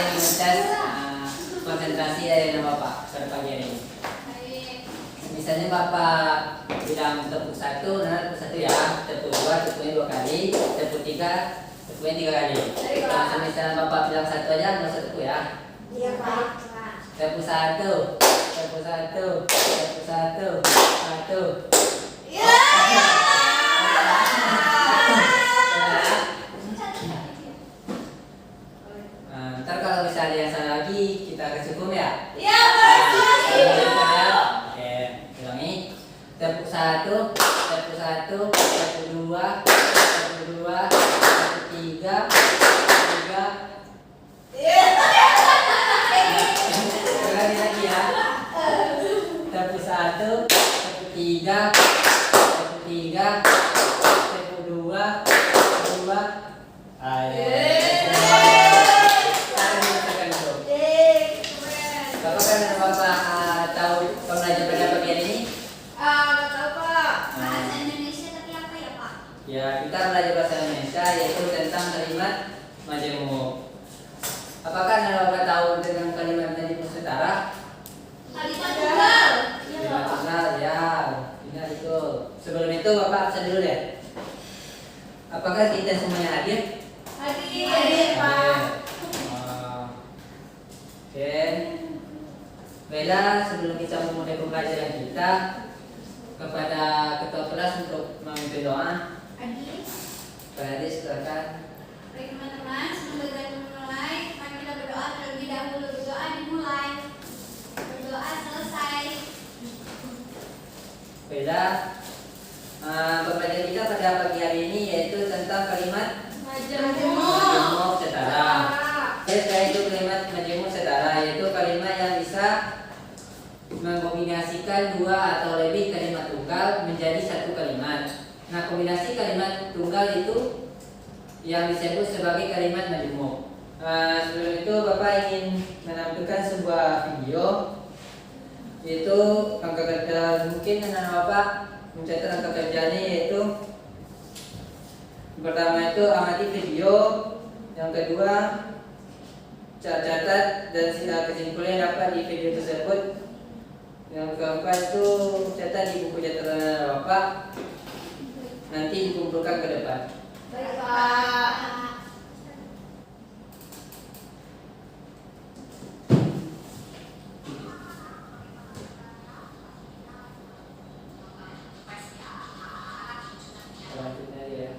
ingin ngecas konsentrasi dari Bapak pada pagi hari ini. Misalnya Bapak bilang tepuk 1, nah tepuk 1 ya, tepuk 2, tepuknya 2 kali, tepuk 3, tepuknya 3 kali. Nah, misalnya Bapak bilang 1 aja, nggak usah tepuk ya. Iya Pak. Tepuk 1, tepuk 1, tepuk 1, 1. Ntar kalau misalnya yang salah lagi kita kasih hukum ya. Iya Pak. Oke, ulangi. Tepuk 1, tepuk 1, tepuk 2, tepuk 2, tepuk 3, 3. Ulangi lagi ya. Tepuk 1, tepuk 3, tepuk 3, tepuk 2, 2. Ayo. Bapak kan Bapak tahu pembelajaran pada pagi hari ini? Nggak tahu Pak. Bahasa Indonesia tapi apa ya Pak? Ya, kita belajar bahasa Indonesia yaitu tentang kalimat majemuk. Apakah Bapak tahu tentang kalimat majemuk setara? Kalimat tunggal. Kalimat tunggal ya, benar itu. Sebelum itu Bapak absen dulu deh. Apakah kita semuanya hadir? Hadir Pak. Oke. Baiklah, sebelum kita memulai pembelajaran kita, kepada ketua kelas untuk memimpin doa. Pak Adi, silakan. Baik teman-teman, sebelum kita memulai, mari kita berdoa terlebih dahulu. Berdoa dimulai, berdoa selesai. Baiklah, pembelajaran kita pada pagi hari ini yaitu tentang kalimat majemuk setara. Setelah itu kalimat majemuk setara yaitu kalimat yang bisa mengkombinasikan 2 atau lebih kalimat tunggal menjadi satu kalimat. Nah, kombinasi kalimat tunggal itu yang disebut sebagai kalimat majemuk. Sebelum itu Bapak ingin menampilkan sebuah video, yaitu angka kerja. Mungkin anak Bapak mencatat angka kerjanya, yaitu pertama itu amati video, yang kedua catat dan kesimpulan yang dapat di video tersebut. Yang keempat itu catat di buku catatan Bapak, nanti dikumpulkan ke depan. Baik Pak. Selanjutnya ya.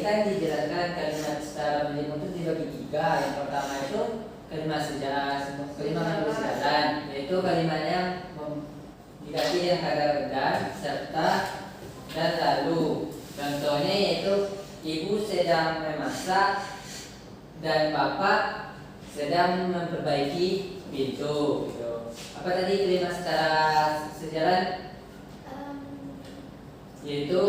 kan dijelaskan kalimat setara menjemuk itu dibagi tiga. Yang pertama itu kalimat sejalan, kalimat mendukung sejalan, yaitu kalimat yang diganti dengan kata dan, serta, dan lalu. Contohnya yaitu ibu sedang memasak dan bapak sedang memperbaiki pintu. Gitu. Apa tadi kalimat secara sejalan? Yaitu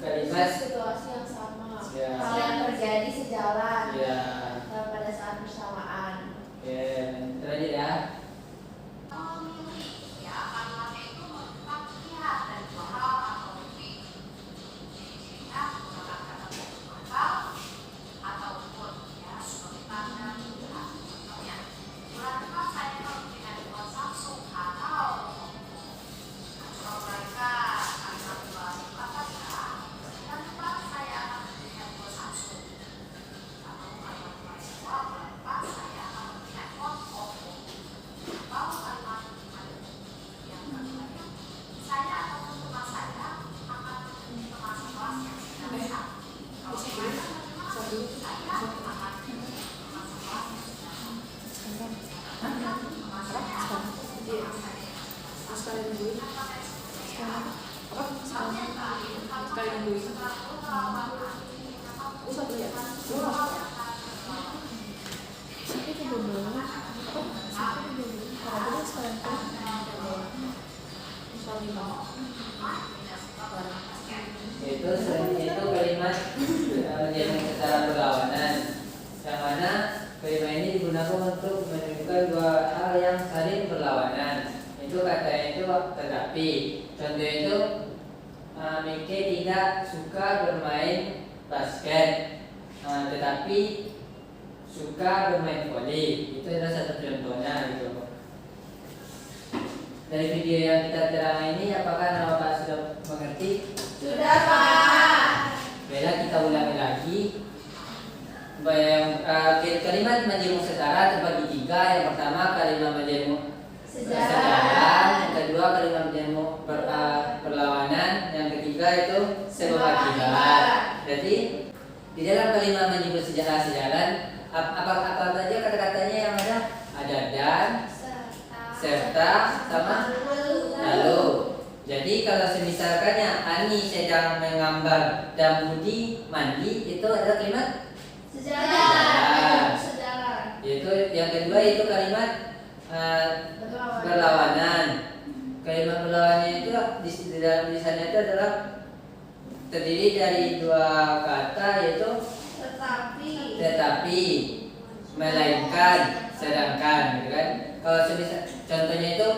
kalimat situasi yang sama. Ya. Hal yang terjadi sejalan. Ya. Pada saat bersamaan. Oke, lanjut ya. Itu kalimat menjadi secara berlawanan, yang mana kalimat ini digunakan untuk menunjukkan dua hal yang saling berlawanan. Itu katanya itu tetapi. Contoh itu Mike tidak suka bermain basket, tetapi suka bermain voli. Itu adalah satu contohnya gitu. Dari video yang kita terang ini, apakah Bapak sudah mengerti? Sudah, Pak. Baiklah, kita ulangi lagi. Kalimat menjemuk setara terbagi tiga. Yang pertama kalimat menjemuk sejalan, yang kedua kalimat menjemuk berlawanan, yang ketiga itu sebab akibat. Jadi di dalam kalimat menjemuk sejalan, apa saja kata-katanya yang ada? Ada dan, serta, sama lalu. Jadi kalau semisalkannya Ani sedang menggambar dan Budi mandi, itu adalah kalimat Sejalan. Yaitu yang kedua itu kalimat berlawanan. Kalimat berlawanan itu di dalam tulisannya itu adalah terdiri dari dua kata, yaitu tetapi, melainkan, sedangkan, gitu kan? Kalau semisal contohnya itu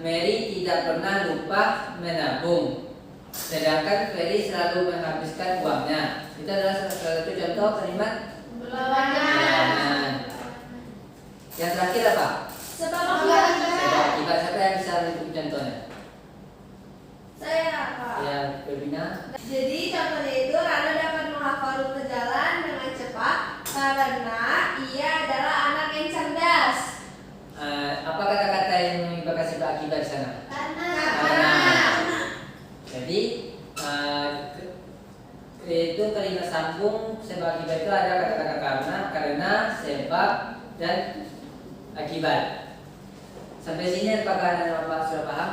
Mary tidak pernah lupa menabung, sedangkan Ferry selalu menghabiskan uangnya. Itu adalah salah satu contoh kalimat berlawanan. Yang terakhir apa? Sebab Akibat. Siapa yang bisa menyebut contohnya? Saya, Pak. Ya, Bebina. Jadi contohnya itu Rana dapat menghafal rute jalan dengan cepat karena ia adalah anak yang cerdas. Apa kata-kata yang menyebabkan sebab akibat di sana? karena Jadi itu kalimat sambung sebab akibat itu ada kata-kata karena, sebab, dan akibat. Sampai sini apakah anak bapak sudah paham?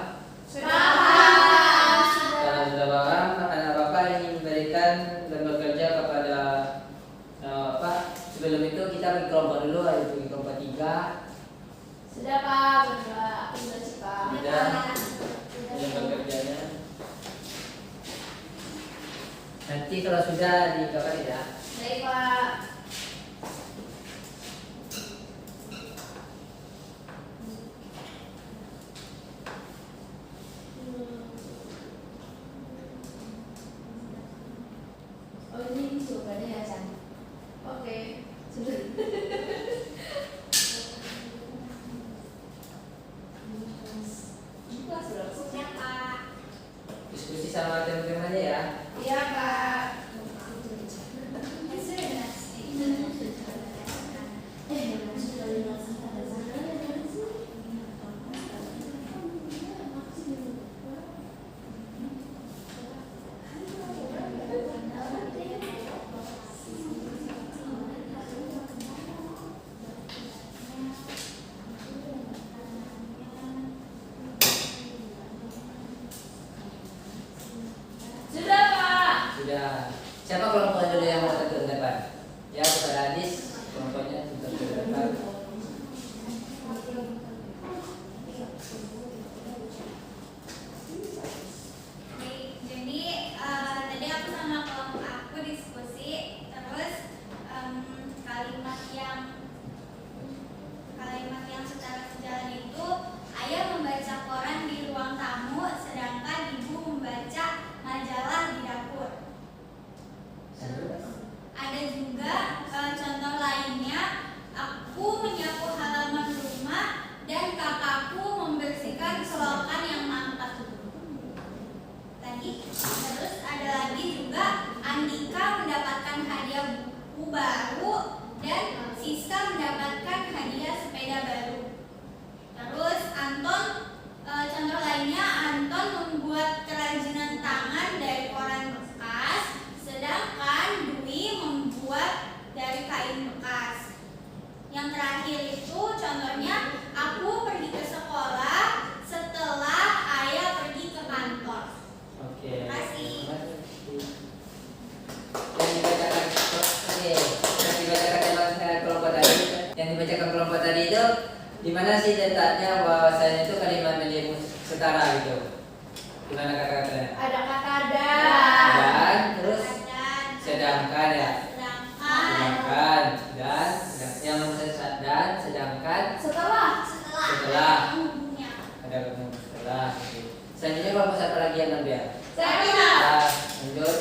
Kalau sudah paham, anak bapak ingin memberikan dan bekerja kepada bapak. Sebelum itu kita bagi kelompok dulu, ayo bagi kelompok 3. Sudah, Pak. Berdua. Aku sudah cepat. Sudah. Yang bekerjanya. Nanti kalau sudah dikatakan ya. Baik, Pak. oh ini jawabannya ya Chan. Oke. Sudah. Ini kelas berapa sih? Ya, Pak. Diskusi sama teman-teman aja ya. Iya, Pak. Ya. Siapa kelompok dulu yang mau ke depan? Ya, kepada Adis, kelompoknya untuk ke depan. Jadi tadi aku sama kelompok aku diskusi, terus kalimat yang secara sejalan itu, ayah membaca koran di ruang tamu, sedangkan ibu membaca majalah di dapur. Terus ada juga contoh lainnya, aku menyapu halaman rumah dan kakakku membersihkan selokan yang mampet. Tadi terus ada lagi juga Andika mendapatkan hadiah buku baru dan Siska mendapatkan hadiah sepeda baru. Terus Anton, contoh lainnya, Anton membuat kerajinan tangan dari koran bekas, sedangkan Dwi membuat dari kain bekas. Yang terakhir itu contohnya, aku pergi ke sekolah setelah ayah pergi ke kantor. Oke. Terima kasih. Yang dibacakan kelompok tadi itu di mana sih letaknya bahwasanya itu kalimat menjadi setara gitu? Di mana kata-katanya? Ada kata dan. Dan terus Dan sedangkan ya. sedangkan Dan yang dan sedangkan setelah umumnya. ada setelah. Selanjutnya kelompok siapa lagi yang ngambil? Saya. Lanjut.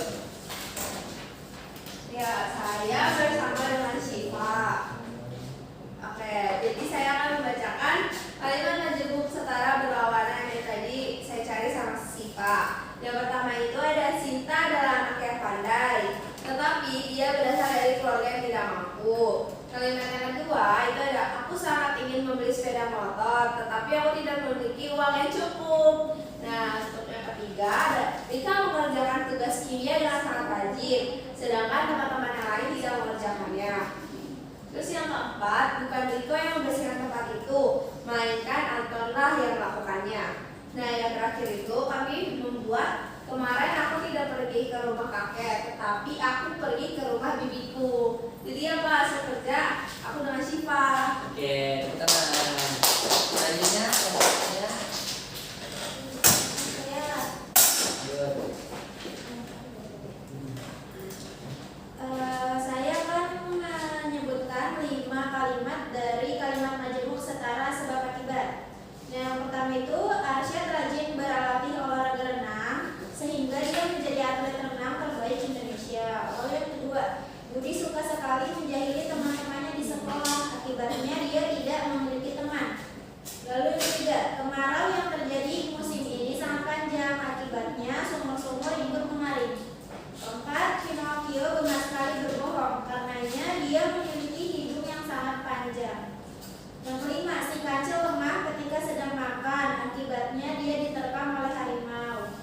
Ya, saya bersama dengan Syifa. Oke, jadi saya akan membacakan kalimat majemuk setara berlawanan yang tadi saya cari sama Syifa. Yang pertama itu ada Sinta adalah anak yang pandai, tetapi dia berasal dari keluarga yang tidak mampu. Kalimat yang kedua itu ada aku sangat ingin membeli sepeda motor, tetapi aku tidak memiliki uang yang cukup. Nah, untuk yang ketiga ada Rika mengerjakan tugas kimia dengan sangat rajin, sedangkan teman-teman yang lain tidak mengerjakannya. Terus yang keempat, bukan Riko yang membersihkan tempat itu, melainkan Antonlah yang melakukannya. Nah, yang terakhir itu kami membuat kemarin aku tidak pergi ke rumah kakek, tetapi aku pergi ke rumah bibiku. Jadi apa hasil kerja aku dengan Syifa. Oke, tepuk tangan. Selanjutnya kelompoknya. Saya akan menyebutkan 5 kalimat dari kalimat majemuk setara sebab akibat. Yang pertama itu, Arsyad rajin berlatih olahraga renang sehingga dia menjadi atlet renang terbaik Indonesia. Lalu yang kedua, Budi suka sekali menjahili teman-temannya di sekolah, akibatnya dia tidak memiliki teman. Lalu yang ketiga, kemarau yang terjadi musim ini sangat panjang, akibatnya sumur-sumur ribut mengering. Keempat, Pinocchio gemar sekali berbohong, karenanya dia memiliki hidung yang sangat panjang. Yang kelima, si kancil lemah ketika sedang makan, akibatnya dia diterkam oleh harimau.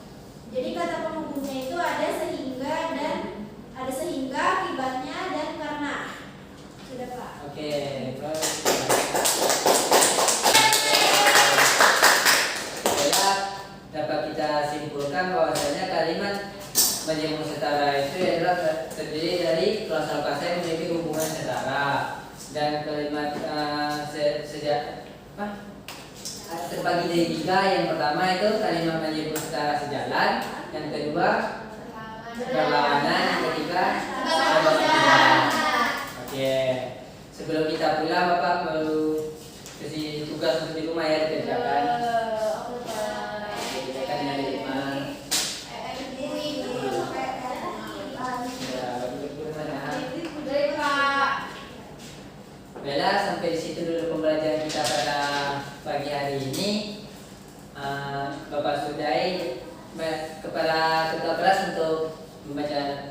Jadi kata penghubungnya itu ada sehingga, akibatnya, dan karena. Sudah Pak. Oke, terus dapat kita simpulkan bahwasanya kalimat majemuk setara itu adalah terdiri dari klausal kata yang memiliki hubungan setara, dan kalimat terbagi dari 3. Yang pertama itu kalimat majemuk setara sejalan, yang kedua berlawanan, yang ketiga sejalan. Oke, sebelum kita pulang Bapak perlu kasih tugas untuk di rumah ya dikerjakan. Kita kan ada 5. Baiklah, sampai di situ dulu pembelajaran kita pada pagi hari ini. Bapak sudahi kepada ketua kelas untuk membaca